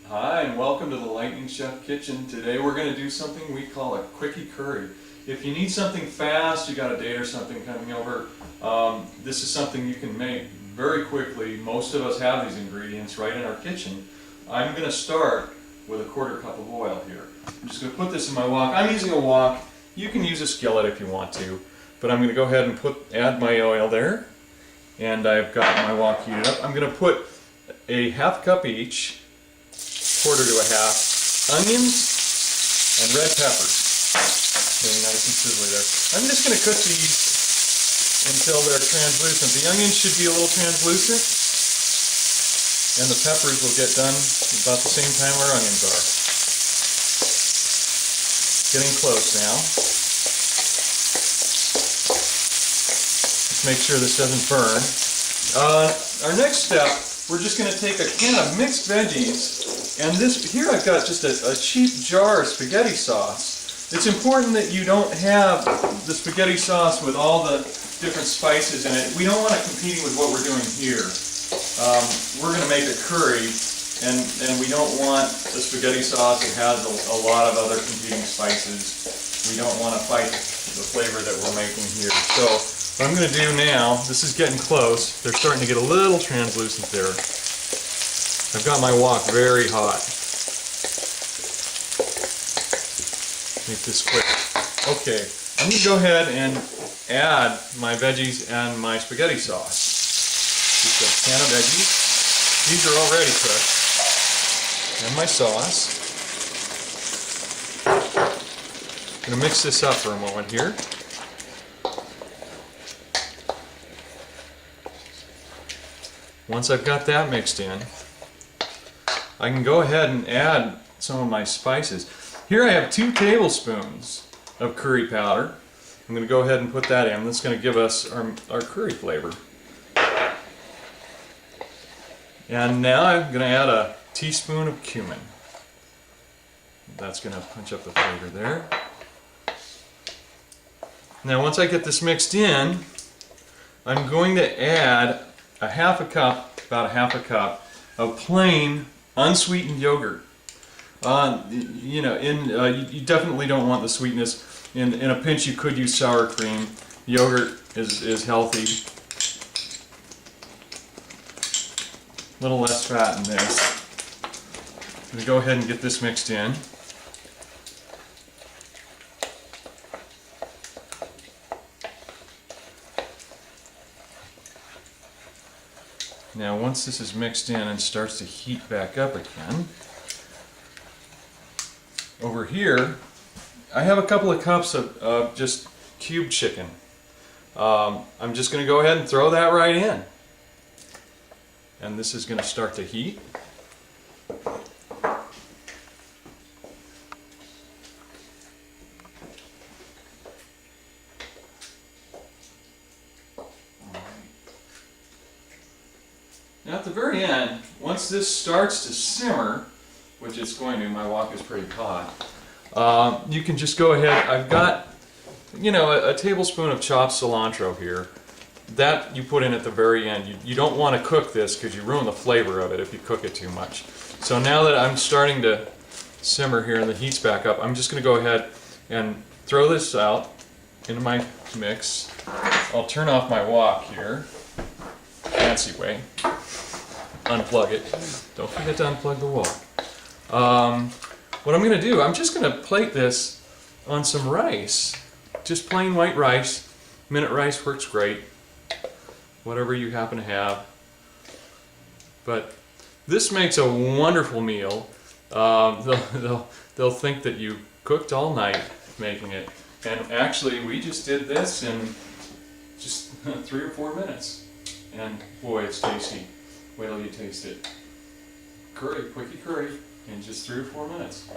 Hi, and welcome to the Lightning Chef Kitchen. Today we're going to do something we call a Quickie Curry. If you need something fast, you got a date or something coming over, this is something you can make very quickly. Most of us have these ingredients right in our kitchen. I'm going to start with a 1/4 cup of oil here. I'm just going to put this in my wok. I'm using a wok. You can use a skillet if you want to, but I'm going to go ahead and add my oil there. And I've got my wok heated up. I'm going to put a 1/2 cup each, 1/4 to a 1/2, onions and red peppers. Getting nice and sizzly there. I'm just going to cook these until they're translucent. The onions should be a little translucent, and the peppers will get done about the same time our onions are. Getting close now. Just make sure this doesn't burn. Our next step, we're just going to take a can of mixed veggies, and here I've got just a cheap jar of spaghetti sauce. It's important that you don't have the spaghetti sauce with all the different spices in it. We don't want it competing with what we're doing here. We're going to make a curry, and we don't want the spaghetti sauce that has a lot of other competing spices. We don't want to fight the flavor that we're making here. So what I'm going to do now, this is getting close. They're starting to get a little translucent there. I've got my wok very hot. Make this quick. Okay, I'm going to go ahead and add my veggies and my spaghetti sauce. Just a can of veggies. These are already cooked. And my sauce. I'm going to mix this up for a moment here. Once I've got that mixed in, I can go ahead and add some of my spices. Here I have 2 tablespoons of curry powder. I'm going to go ahead and put that in. That's going to give us our curry flavor. And now I'm going to add a teaspoon of cumin. That's going to punch up the flavor there. Now once I get this mixed in, I'm going to add a 1/2 cup, about a 1/2 cup of plain unsweetened yogurt. You definitely don't want the sweetness. In a pinch, you could use sour cream. Yogurt is healthy. A little less fat in this. I'm going to go ahead and get this mixed in. Now once this is mixed in and starts to heat back up again, over here I have a couple of cups of just cubed chicken. I'm just going to go ahead and throw that right in. And this is going to start to heat. Now at the very end, once this starts to simmer, which it's going to, my wok is pretty hot, you can just go ahead. I've got, a tablespoon of chopped cilantro here. That you put in at the very end. You don't want to cook this because you ruin the flavor of it if you cook it too much. So now that I'm starting to simmer here and the heat's back up, I'm just going to go ahead and throw this out into my mix. I'll turn off my wok here. Fancy way. Unplug it. Don't forget to unplug the wok. What I'm going to do, I'm just going to plate this on some rice. Just plain white rice. Minute rice works great. Whatever you happen to have. But this makes a wonderful meal. They'll think that you cooked all night making it. And actually, we just did this in just 3 or 4 minutes. And boy, it's tasty. Wait till you taste it. Quickie curry in just 3 or 4 minutes.